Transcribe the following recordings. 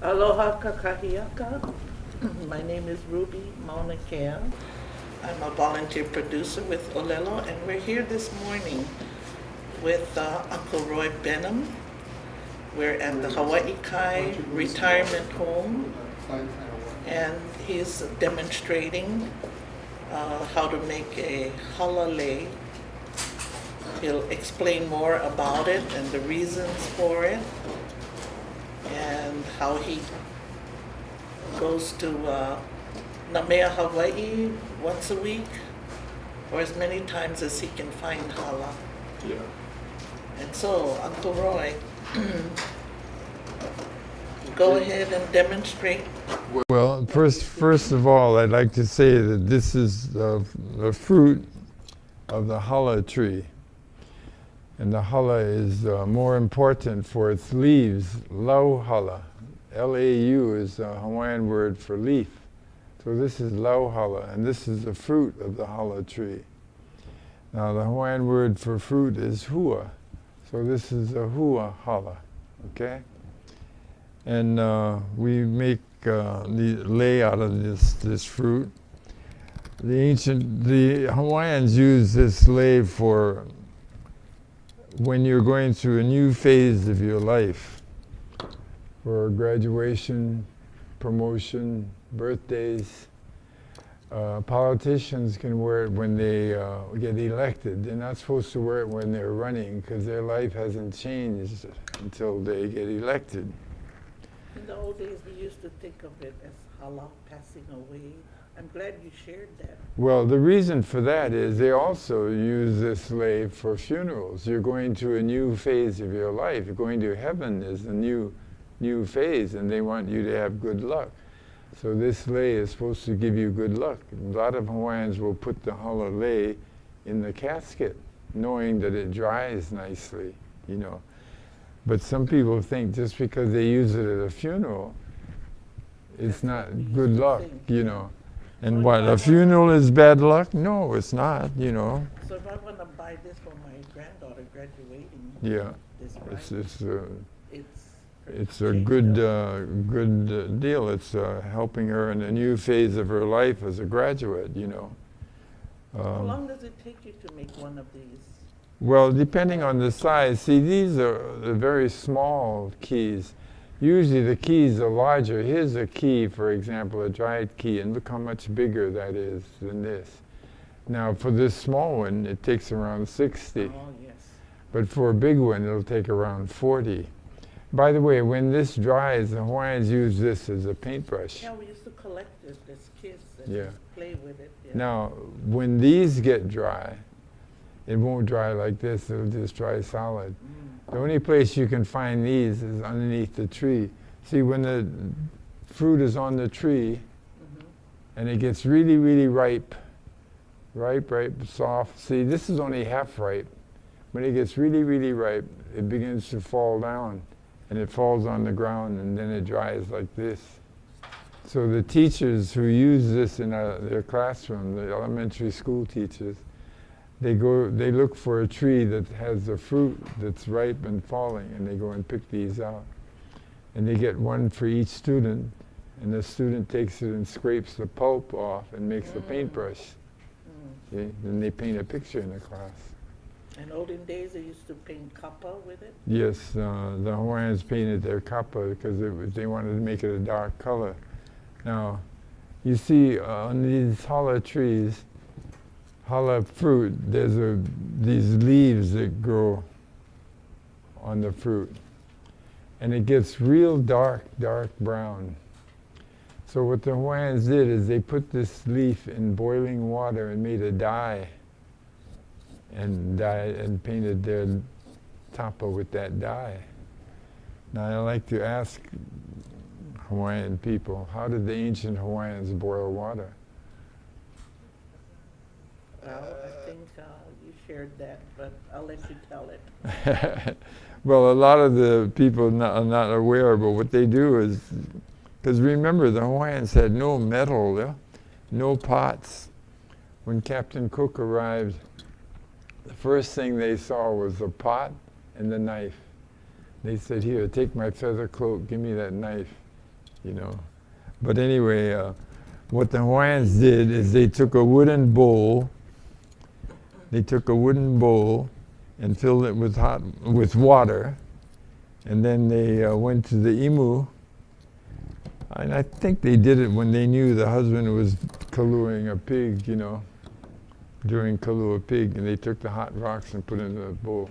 Aloha kakahiaka. My name is Ruby Mauna Kea. I'm a volunteer producer with Olelo, and we're here this morning with Uncle Roy Benham. We're at the Hawaii Kai Retirement Home, and he's demonstrating how to make a halalei. He'll explain more about it and the reasons for it, and how he goes to Namea, Hawaii once a week, or as many times as he can find hala. Yeah. And so, Uncle Roy, go ahead and demonstrate. Well, first of all, I'd like to say that this is the fruit of the hala tree. And the hala is more important for its leaves. Lau hala. L-A-U is a Hawaiian word for leaf. So this is lau hala, and this is the fruit of the hala tree. Now the Hawaiian word for fruit is hua. So this is a hua hala, okay? And we make the lei out of this fruit. The Hawaiians use this lei for when you're going through a new phase of your life, for graduation, promotion, birthdays. Politicians can wear it when they get elected. They're not supposed to wear it when they're running because their life hasn't changed until they get elected. In the old days, we used to think of it as hala, passing away. I'm glad you shared that. Well, the reason for that is they also use this lei for funerals. You're going to a new phase of your life. You're going to heaven is a new phase, and they want you to have good luck. So this lei is supposed to give you good luck. A lot of Hawaiians will put the hala lei in the casket, knowing that it dries nicely, you know. But some people think just because they use it at a funeral, it's not good luck, you know. And what, a funeral is bad luck? No, it's not, you know. So if I want to buy this for my granddaughter graduating, Yeah, this it's a good deal. It's helping her in a new phase of her life as a graduate, you know. How long does it take you to make one of these? Well, depending on the size. See, these are the very small keys. Usually the keys are larger. Here's a key, for example, a dried key, and look how much bigger that is than this. Now, for this small one, it takes around 60. Oh, yes. But for a big one, it'll take around 40. By the way, when this dries, the Hawaiians use this as a paintbrush. Yeah, we used to collect it as kids and just play with it. Yeah. Now, when these get dry, it won't dry like this, it'll just dry solid. The only place you can find these is underneath the tree. See, when the fruit is on the tree, and it gets really, really ripe, soft. See, this is only half ripe. When it gets really, really ripe, it begins to fall down, and it falls on the ground, and then it dries like this. So the teachers who use this in their classroom, the elementary school teachers, they look for a tree that has a fruit that's ripe and falling, and they go and pick these out. And they get one for each student, and the student takes it and scrapes the pulp off and makes a paintbrush. See? Then they paint a picture in the class. In olden days, they used to paint kapa with it? Yes, the Hawaiians painted their kapa because they wanted to make it a dark color. Now, you see on these hala trees, hala fruit, there's these leaves that grow on the fruit. And it gets real dark brown. So what the Hawaiians did is they put this leaf in boiling water and made a dye and painted their tapa with that dye. Now I like to ask Hawaiian people, how did the ancient Hawaiians boil water? Well, I think you shared that, but I'll let you tell it. Well, a lot of the people are not aware, but what they do is, because remember, the Hawaiians had no metal, no pots. When Captain Cook arrived, the first thing they saw was a pot and the knife. They said, here, take my feather cloak, give me that knife. you know. But anyway, what the Hawaiians did is they took a wooden bowl. They took a wooden bowl and filled it with water, and then they went to the imu. And I think they did it when they knew the husband was kaluing a pig, you know, during kalua pig, and they took the hot rocks and put in the bowl,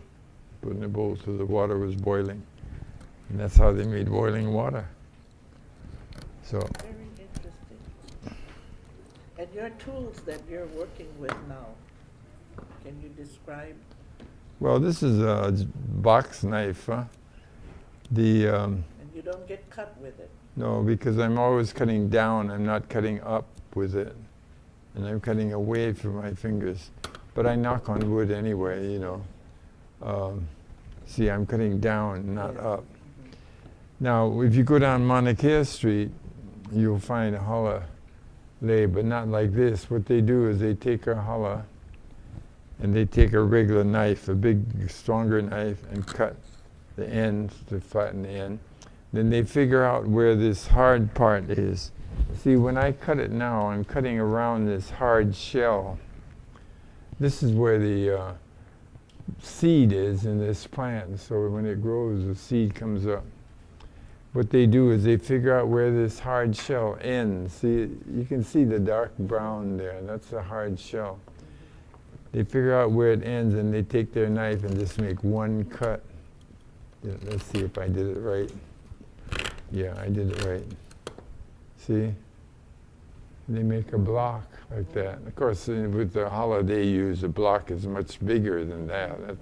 so the water was boiling, and that's how they made boiling water. So. Very interesting. And your tools that you're working with now, can you describe? Well, this is a box knife. Huh? And you don't get cut with it. No, because I'm always cutting down. I'm not cutting up with it, and I'm cutting away from my fingers. But I knock on wood anyway, you know. See, I'm cutting down, not up. Mm-hmm. Now, if you go down Mauna Kea Street, you'll find a hala lei, but not like this. What they do is they take a hala, and they take a regular knife, a big, stronger knife, and cut the ends to flatten the end. Then they figure out where this hard part is. See, when I cut it now, I'm cutting around this hard shell. This is where the seed is in this plant, so when it grows, the seed comes up. What they do is they figure out where this hard shell ends. See, you can see the dark brown there, that's the hard shell. They figure out where it ends, and they take their knife and just make one cut. Yeah, let's see if I did it right. Yeah, I did it right. See? They make a block like that. Of course, with the hala they use, the block is much bigger than that.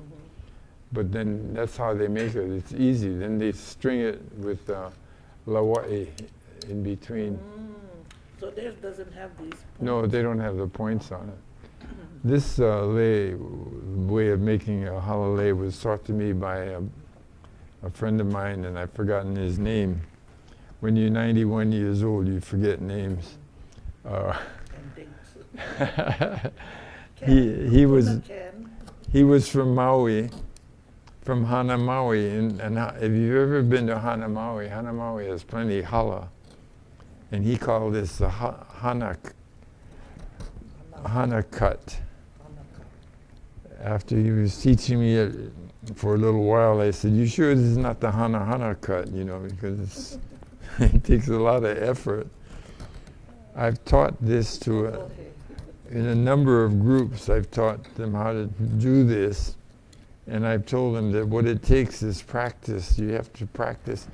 But then that's how they make it. It's easy. Then they string it with lawai in between. So theirs doesn't have these points? No, they don't have the points on it. This way of making a hala lei was taught to me by a friend of mine, and I've forgotten his name. When you're 91 years old, you forget names. He was from Maui, from Hana Maui, and if you've ever been to Hana Maui has plenty of hala, and he called this the Hana cut. After he was teaching me it for a little while, I said, "You sure this is not the Hana cut?" You know, because it takes a lot of effort. I've taught this to in a number of groups. I've taught them how to do this, and I've told them that what it takes is practice. You have to practice,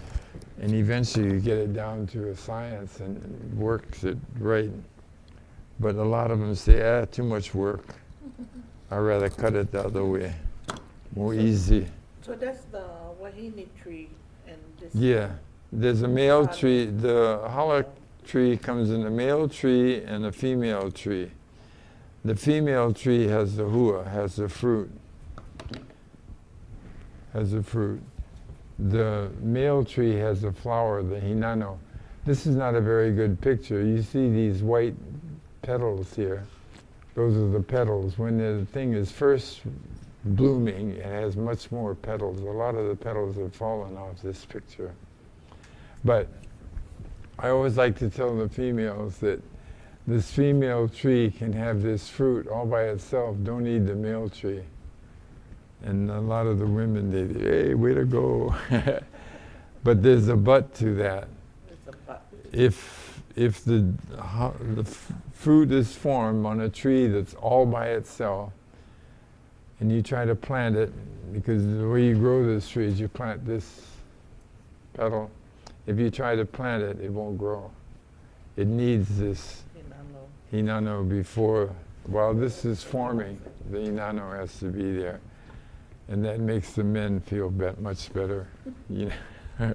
and eventually you get it down to a science and it works it right. But a lot of them say, too much work. I'd rather cut it the other way, more easy. So that's the wahine tree, and this. Yeah, there's a male tree. The hala tree comes in a male tree and a female tree. The female tree has the hua, has the fruit. The male tree has the flower, the hinano. This is not a very good picture. You see these white petals here. Those are the petals. When the thing is first blooming, it has much more petals. A lot of the petals have fallen off this picture. But I always like to tell the females that this female tree can have this fruit all by itself. Don't need the male tree. And a lot of the women, they say, hey, way to go. But there's a but to that. There's a but. If the fruit is formed on a tree that's all by itself, and you try to plant it, because the way you grow this tree is you plant this petal. If you try to plant it, it won't grow. It needs this hinano before, while this is forming, the hinano has to be there. And that makes the men feel much better. You know?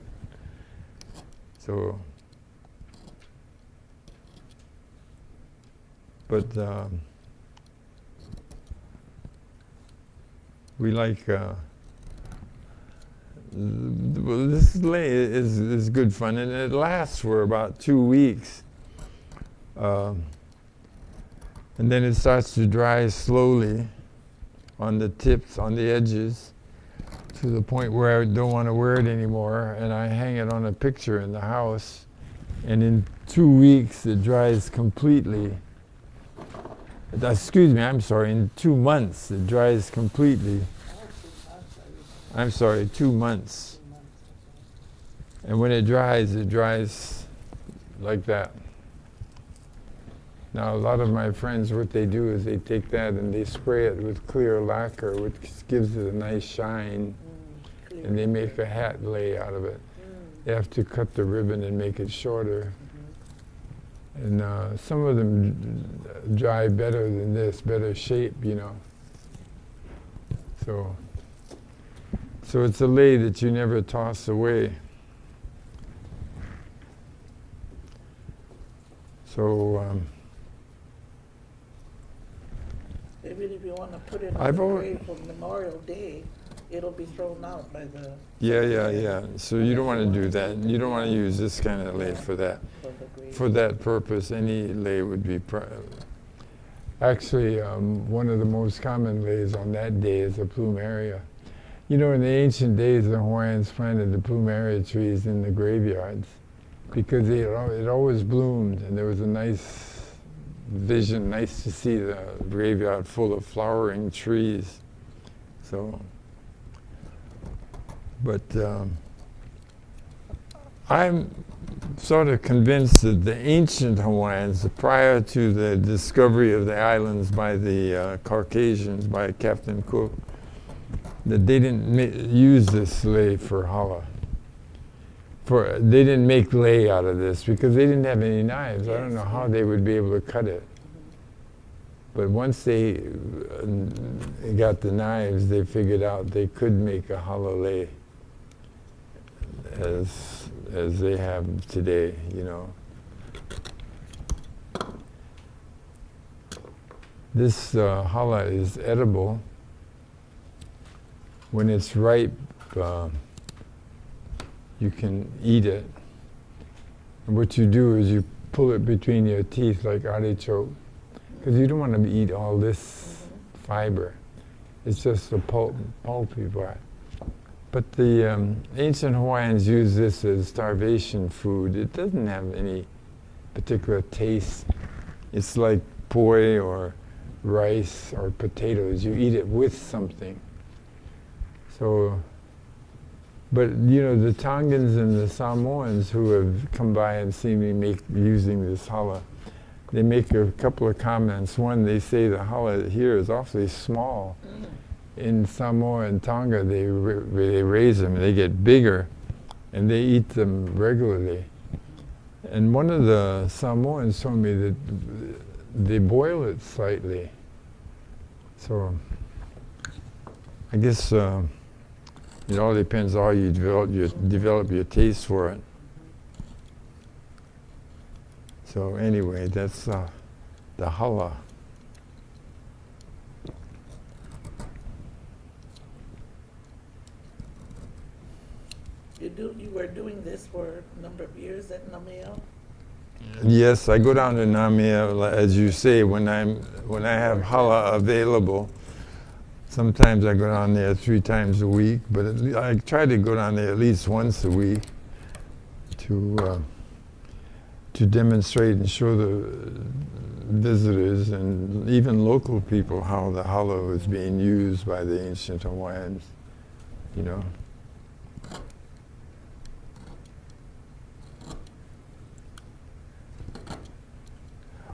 So, but we like, this lei is good fun, and it lasts for about 2 weeks. And then it starts to dry slowly on the tips, on the edges, to the point where I don't want to wear it anymore, and I hang it on a picture in the house And in 2 weeks it dries completely. Excuse me, I'm sorry, in 2 months it dries completely. I'm sorry, 2 months. And when it dries like that. Now a lot of my friends, what they do is they take that and they spray it with clear lacquer, which gives it a nice shine, and they make a hat lei out of it. They have to cut the ribbon and make it shorter. And some of them dry better than this, better shape, you know. So it's a lei that you never toss away. So even if you want to put it on I've the al- grave for Memorial Day, it'll be thrown out by the yeah. So you don't want to do that. You don't want to use this kind of lei for that. For that purpose, any lei would be. Actually, one of the most common leis on that day is the plumeria. You know, in the ancient days, the Hawaiians planted the plumeria trees in the graveyards because it always bloomed, and there was a nice vision, nice to see the graveyard full of flowering trees. So, but I'm sort of convinced that the ancient Hawaiians, prior to the discovery of the islands by the Caucasians, by Captain Cook, that they didn't use this lei for hala. They didn't make lei out of this because they didn't have any knives. I don't know how they would be able to cut it. But once they got the knives, they figured out they could make a hala lei as they have today, you know. This hala is edible. When it's ripe, you can eat it. And what you do is you pull it between your teeth like artichoke, because you don't want to eat all this fiber. It's just the pulpy part. But the ancient Hawaiians use this as starvation food. It doesn't have any particular taste. It's like poi or rice or potatoes. You eat it with something. So, but you know, the Tongans and the Samoans who have come by and seen me using this hala, they make a couple of comments. One, they say the hala here is awfully small. In Samoa and Tonga, they raise them, they get bigger, and they eat them regularly. And one of the Samoans told me that they boil it slightly. So I guess it all depends how you develop your taste for it. So anyway, that's the hala. You were doing this for a number of years at Nameo? Yes, I go down to Namea, as you say, when I have hala available. Sometimes I go down there 3 times a week, but I try to go down there at least once a week to demonstrate and show the visitors and even local people how the hala was being used by the ancient Hawaiians, you know.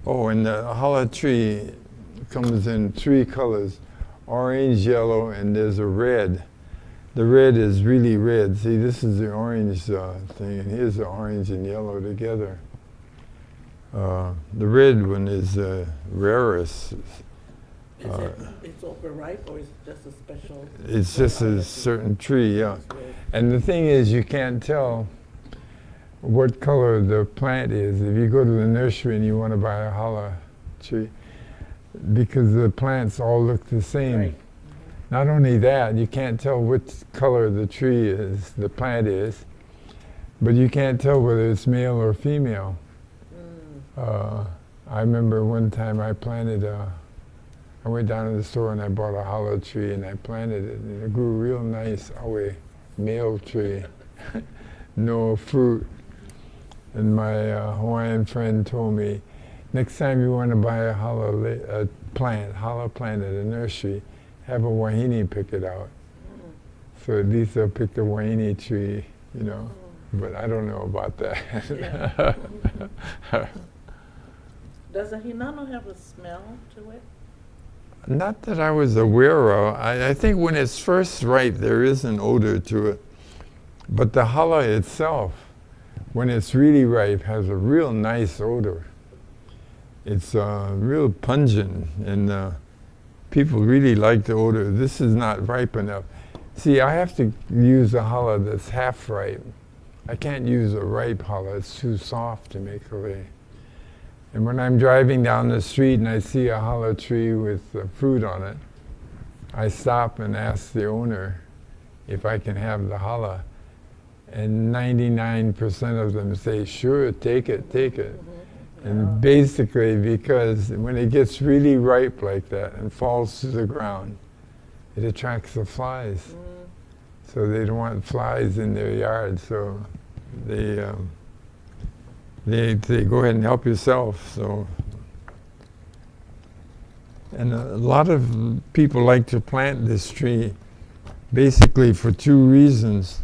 Oh, and the hala tree comes in 3 colors, orange, yellow, and there's a red. The red is really red. See, this is the orange thing, and here's the orange and yellow together. The red one is rarest. It's overripe, or is it just a special? It's just a certain tree, yeah. And the thing is, you can't tell what color the plant is. If you go to the nursery and you want to buy a hala tree, because the plants all look the same. Right. Not only that, you can't tell which color the tree is, the plant is, but you can't tell whether it's male or female. I remember one time I planted I went down to the store and I bought a hala tree and I planted it, and it grew real nice, male tree, no fruit. And my Hawaiian friend told me, next time you want to buy a hollow plant at a nursery, have a wahine pick it out. So at least they'll pick the wahine tree, you know. But I don't know about that. Yeah. Does a hinano have a smell to it? Not that I was aware of. I think when it's first ripe, there is an odor to it. But the hala itself, when it's really ripe, has a real nice odor. It's real pungent, and people really like the odor. This is not ripe enough. See, I have to use a hala that's half ripe. I can't use a ripe hala. It's too soft to make hale. And when I'm driving down the street and I see a hala tree with fruit on it, I stop and ask the owner if I can have the hala. And 99% of them say, sure, take it, take it. And basically because when it gets really ripe like that and falls to the ground, it attracts the flies. So they don't want flies in their yard, so they go ahead and help yourself. So, and a lot of people like to plant this tree basically for two reasons.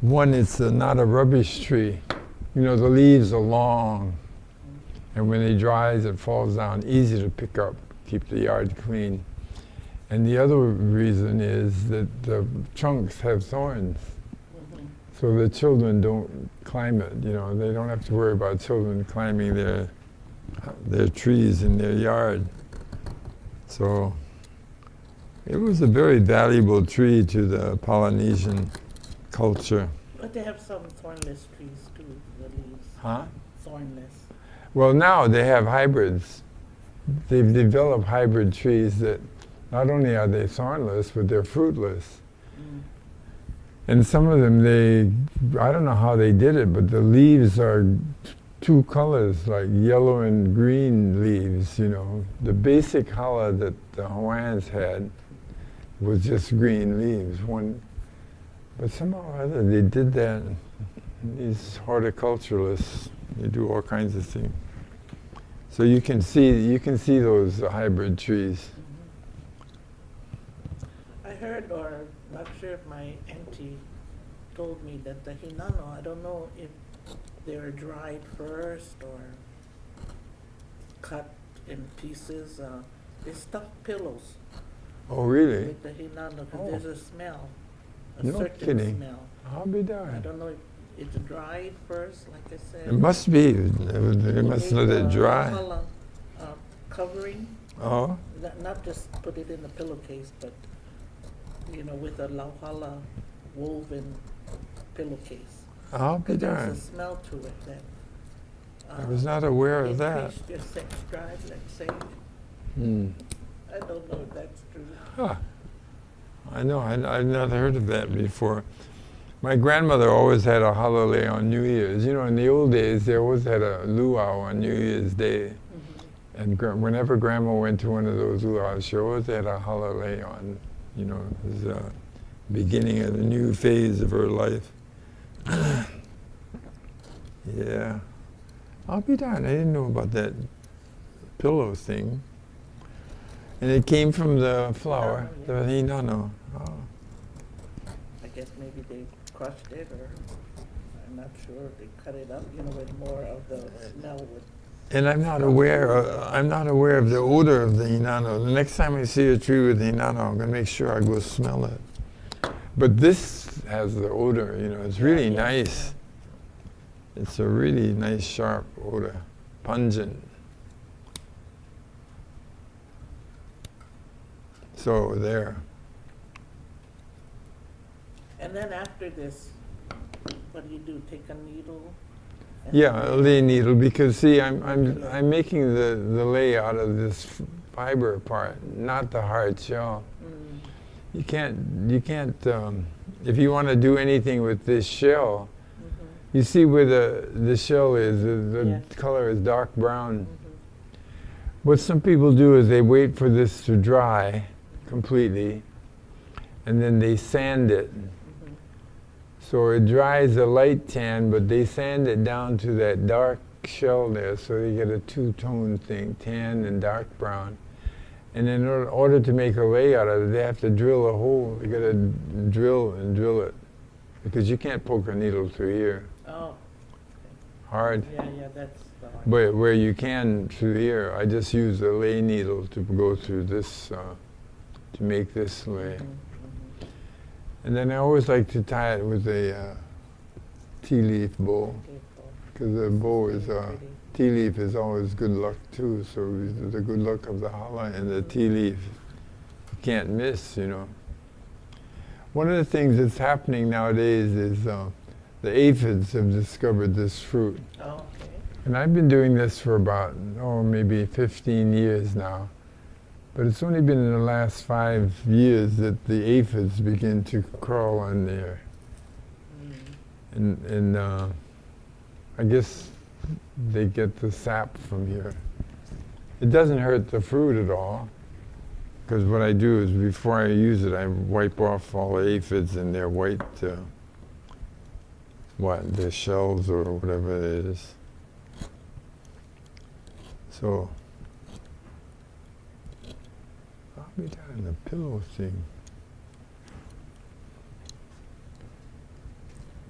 One, it's not a rubbish tree. You know, the leaves are long, and when it dries, it falls down, easy to pick up, keep the yard clean. And the other reason is that the trunks have thorns, so the children don't climb it. You know, they don't have to worry about children climbing their trees in their yard. So it was a very valuable tree to the Polynesian culture. But they have some thornless trees too, the leaves. Huh? Thornless. Well, now they have hybrids. They've developed hybrid trees that not only are they thornless, but they're fruitless. And some of them, I don't know how they did it, but the leaves are two colors, like yellow and green leaves, you know. The basic hala that the Hawaiians had was just green leaves. But somehow or other they did that. These horticulturalists, they do all kinds of things. So you can see those hybrid trees. I heard, or not sure if my auntie told me that the hinano, I don't know if they're dried first or cut in pieces. They stuff pillows Oh, really? with the hinano because Oh. there's a smell, a No certain kidding. smell. I'll be I darned. don't know if it's dried first, like I said. It must be. They must let it dry. Hala, covering, Oh, not just put it in a pillowcase, but you know, with a lauhala woven pillowcase. I'll be There's a darned. smell to it that I was not aware of that. increased your sex drive, let's say. Hmm. I don't know if that's true. Huh. I know, I've not heard of that before. My grandmother always had a holiday on New Year's. You know, in the old days, they always had a luau on New Year's Day. And whenever Grandma went to one of those luau's, she always had a holiday on, you know, it was the beginning of the new phase of her life. Yeah. I'll be darned, I didn't know about that pillow thing. And it came from the flower, the hinano. Oh. I guess maybe they crushed it, or I'm not sure. They cut it up, you know, with more of the smell would. And I'm not aware of the odor of the hinano. The next time I see a tree with hinano, I'm going to make sure I go smell it. But this has the odor, you know, it's really nice. It's a really nice, sharp odor, pungent. So there. And then after this, what do you do? Take a needle? and- Yeah, a lay needle, because see, I'm making the lay out of this fiber part, not the hard shell. Mm. You can't. If you want to do anything with this shell, you see where the shell is. The Yes. color is dark brown. What some people do is they wait for this to dry completely, and then they sand it So it dries a light tan, but they sand it down to that dark shell there, so you get a two-tone thing, tan and dark brown. And in order to make a lei out of it, they have to drill a hole. You got to drill and drill it, because you can't poke a needle through here. Oh. Hard. Yeah, that's the hard. But where you can through here, I just use a lei needle to go through this, to make this lei. And then I always like to tie it with a tea leaf bow, because the bow is, tea leaf is always good luck too, so the good luck of the challah and the tea leaf you can't miss, you know. One of the things that's happening nowadays is the aphids have discovered this fruit. Oh, okay. And I've been doing this for about, maybe 15 years now. But it's only been in the last 5 years that the aphids begin to crawl on there. And I guess they get the sap from here. It doesn't hurt the fruit at all, because what I do is before I use it, I wipe off all the aphids and their white, their shells or whatever it is. So, I'll be down the pillow thing.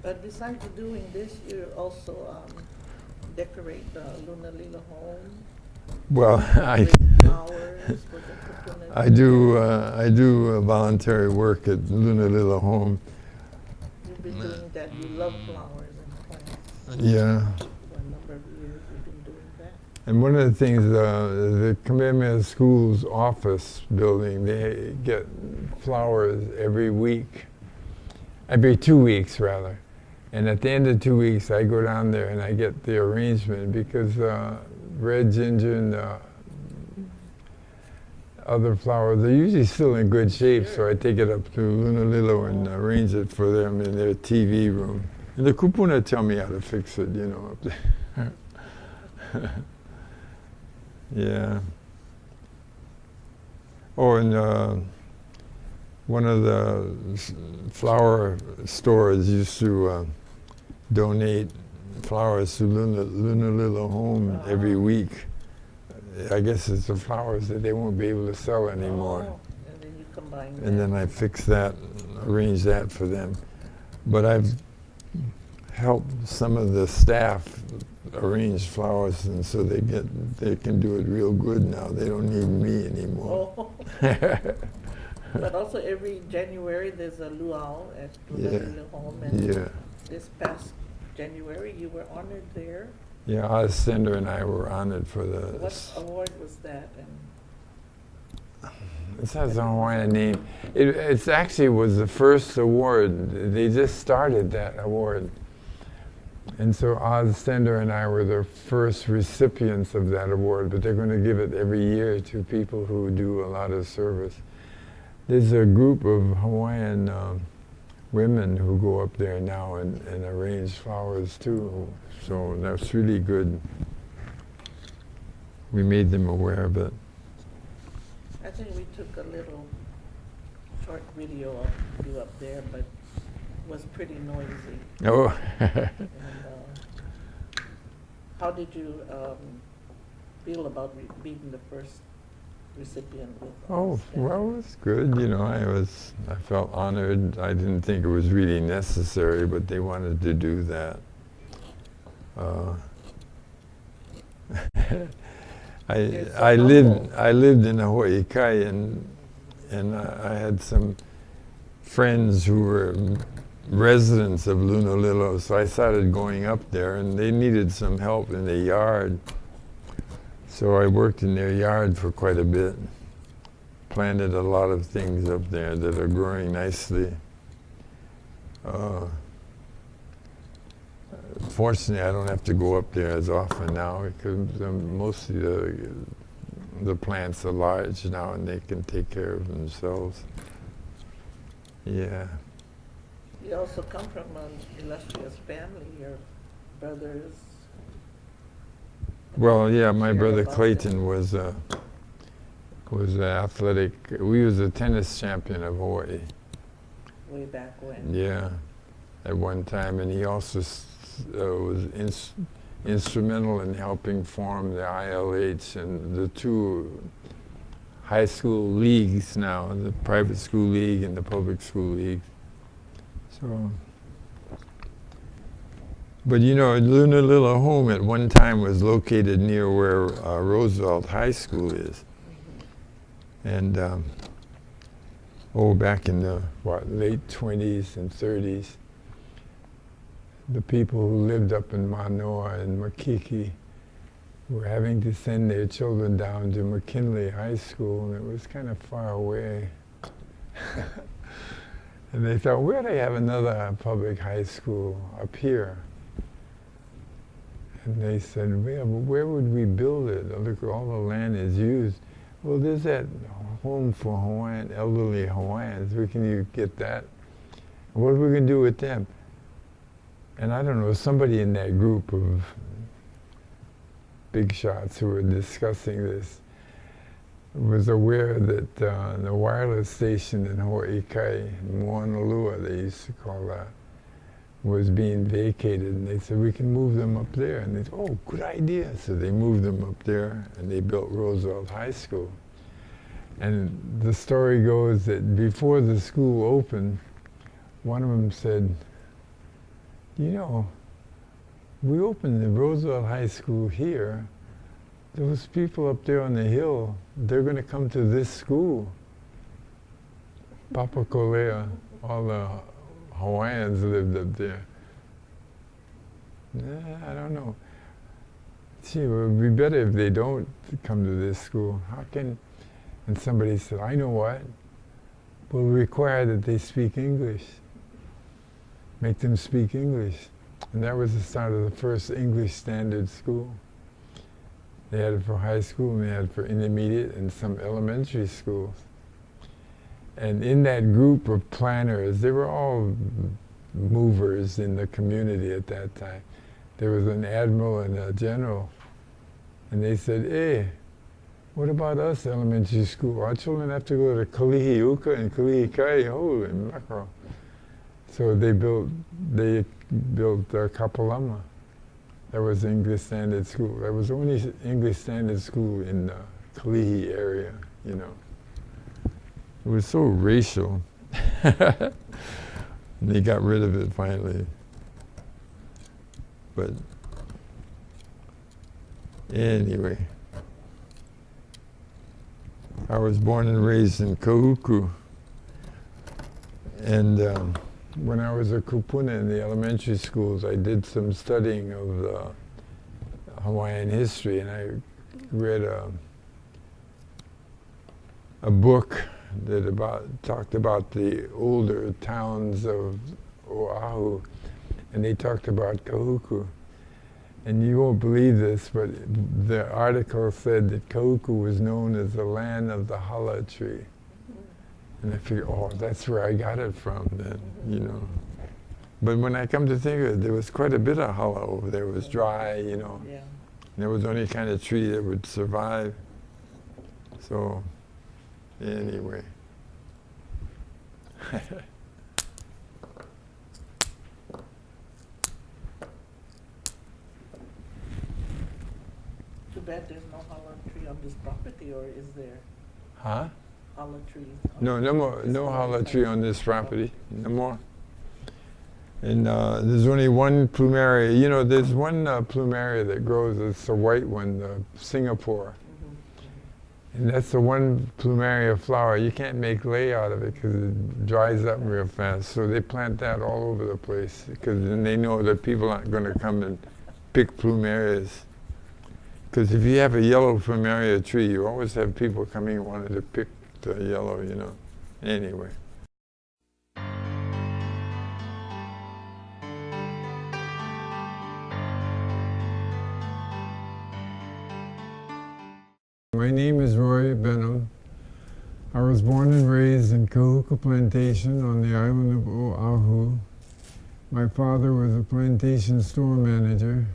But besides doing this, you also decorate the Luna Lila home. Well, with flowers, with the coconut. I do voluntary work at Luna Lila Home. You've been doing that. You love flowers and plants. Yeah. For a number of years, you've been doing that. And one of the things, the Kamehameha School's office building, they get flowers every 2 weeks rather. And at the end of 2 weeks, I go down there and I get the arrangement, because red ginger and other flowers, they're usually still in good shape, so I take it up to Luna Lilo and arrange it for them in their TV room. And the kupuna tell me how to fix it, you know, up there. Yeah. Oh, and one of the flower stores used to donate flowers to Luna Lila Home every week. I guess it's the flowers that they won't be able to sell anymore. Oh, and then you combine And then I fix that, arrange that for them. But I've helped some of the staff arrange flowers, and so they can do it real good now. They don't need me anymore. Oh. But also every January there's a luau at Luna Lila Home, and this past January you were honored there. Yeah, Ostender and I were honored for the... What award was that? And this has a Hawaiian name. It actually was the first award. They just started that award. And so Ostender and I were the first recipients of that award, but they're going to give it every year to people who do a lot of service. There's a group of Hawaiian women who go up there now and arrange flowers too. So that's really good. We made them aware of it. I think we took a little short video of you up there, but it was pretty noisy. Oh. And, how did you feel about being the first recipient with Well, it was good. You know, I felt honored. I didn't think it was really necessary, but they wanted to do that. I lived in Hawaii Kai, and I had some friends who were residents of Luna Lilo, so I started going up there, and they needed some help in the yard. So I worked in their yard for quite a bit, planted a lot of things up there that are growing nicely. Fortunately, I don't have to go up there as often now, because mostly the plants are large now and they can take care of themselves. Yeah. You also come from an illustrious family, your brothers. Well, yeah, my Share brother about Clayton was athletic. We was a tennis champion of Hawaii. Way back when. Yeah, at one time, and he also was instrumental in helping form the ILH and the two high school leagues now, the private school league and the public school league. So, but you know, Luna Little Home at one time was located near where Roosevelt High School is. And back in the late 20s and 30s, the people who lived up in Manoa and Makiki were having to send their children down to McKinley High School, and it was kind of far away. And they thought, where do they have another public high school up here? And they said, well, where would we build it? Look, all the land is used. Well, there's that home for Hawaiian, elderly Hawaiians. Can you get that? What are we going to do with them? And I don't know, somebody in that group of big shots who were discussing this was aware that the wireless station in Hawaii Kai, Moanalua, they used to call that, was being vacated, and they said, we can move them up there. And they said, oh, good idea. So they moved them up there, and they built Roosevelt High School. And the story goes that before the school opened, one of them said, you know, we opened the Roosevelt High School here. Those people up there on the hill, they're going to come to this school. Papakolea, all the Hawaiians lived up there. I don't know. Gee, it would be better if they don't come to this school. How can? And somebody said, I know what. We'll require that they speak English. Make them speak English. And that was the start of the first English standard school. They had it for high school, and they had it for intermediate and some elementary schools. And in that group of planners, they were all movers in the community at that time. There was an admiral and a general. And they said, hey, what about us, elementary school? Our children have to go to Kalihiuka and Kalihikai, holy mackerel. So they built Kapalama. That was the English Standard School. That was the only English Standard School in the Kalihi area, you know. It was so racial. And they got rid of it finally. But anyway, I was born and raised in Kahuku. And when I was a kupuna in the elementary schools, I did some studying of Hawaiian history, and I read a book that talked about the older towns of Oahu, and they talked about Kahuku. And you won't believe this, but the article said that Kahuku was known as the land of the hala tree. And I figured, oh, that's where I got it from then, you know. But when I come to think of it, there was quite a bit of hala over there. It was dry, you know. Yeah. And it was the only kind of tree that would survive. So, anyway. Too bad there's no hala tree on this property, or is there? Huh? Hala trees? No, no more. No hala tree on this property. No more. And there's only one plumeria. You know, there's one plumeria that grows. It's the white one, the Singapore. And that's the one plumeria flower. You can't make lei out of it because it dries up real fast. So they plant that all over the place because then they know that people aren't going to come and pick plumerias. Because if you have a yellow plumeria tree, you always have people coming wanting to pick the yellow, you know. Anyway. My name is Roy Benham. I was born and raised in Kahuku Plantation on the island of Oahu. My father was a plantation store manager.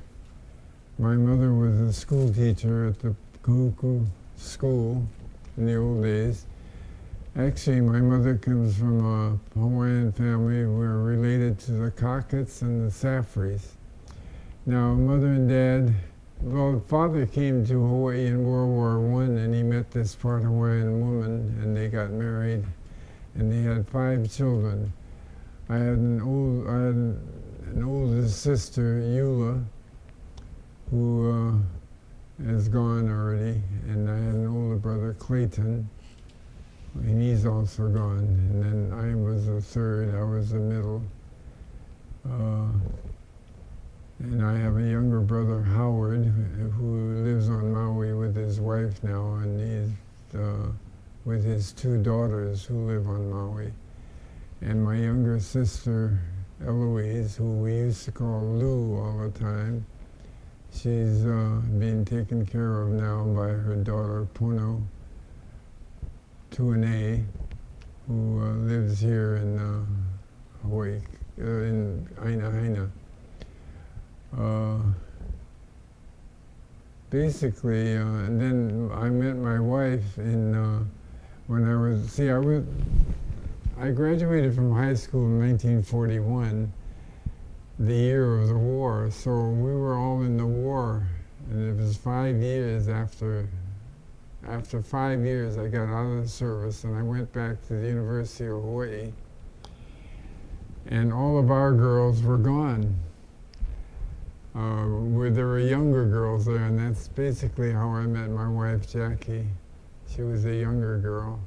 My mother was a school teacher at the Kahuku school in the old days. Actually, my mother comes from a Hawaiian family. We're related to the Cocketts and the Safries. Now, mother and dad, well, father came to Hawaii in World War I, and he met this part Hawaiian woman, and they got married, and they had 5 children. I had an older sister, Eula, who is gone already, and I had an older brother, Clayton, and he's also gone. And then I was the third, I was the middle. And I have a younger brother, Howard, who lives on Maui with his wife now, and he's with his 2 daughters who live on Maui. And my younger sister, Eloise, who we used to call Lou all the time, she's being taken care of now by her daughter, Puno, Tuanei, who lives here in Hawaii, in Aina. Basically, and then I met my wife in when I graduated from high school in 1941, the year of the war. So we were all in the war, and it was 5 years after. After 5 years, I got out of the service, and I went back to the University of Hawaii, and all of our girls were gone. There were younger girls there, and that's basically how I met my wife, Jackie. She was a younger girl,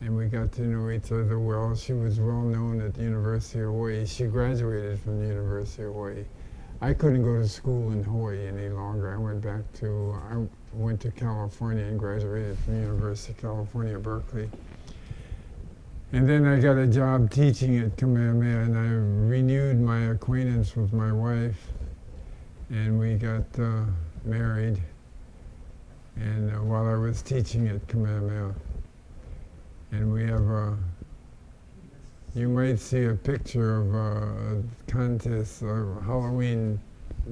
and we got to know each other well. She was well known at the University of Hawaii. She graduated from the University of Hawaii. I couldn't go to school in Hawaii any longer. I went to California and graduated from the University of California, Berkeley. And then I got a job teaching at Kamehameha, and I renewed my acquaintance with my wife, and we got married, and while I was teaching at Kamehameha. And we have you might see a picture of a contest, a Halloween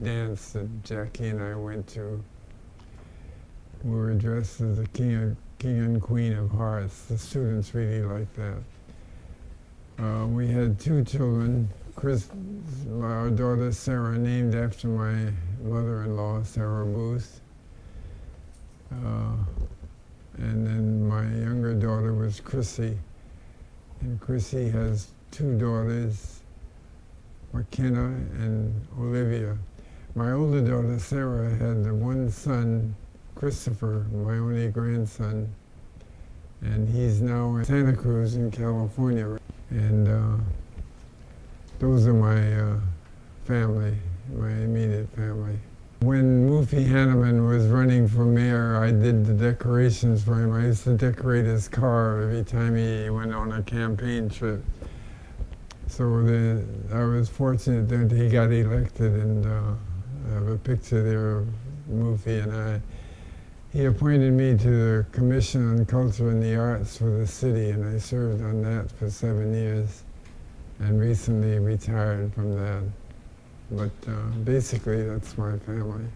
dance that Jackie and I went to. We were dressed as the King and Queen of Hearts. The students really liked that. We had 2 children. Our daughter Sarah, named after my mother-in-law, Sarah Booth. And then my younger daughter was Chrissy. And Chrissy has 2 daughters, McKenna and Olivia. My older daughter Sarah had 1 son, Christopher, my only grandson, and he's now in Santa Cruz in California. And those are my family, my immediate family. When Mufi Hanneman was running for mayor, I did the decorations for him. I used to decorate his car every time he went on a campaign trip. So I was fortunate that he got elected, and I have a picture there of Mufi and I. He appointed me to the Commission on Culture and the Arts for the city, and I served on that for 7 years, and recently retired from that. But basically, that's my family.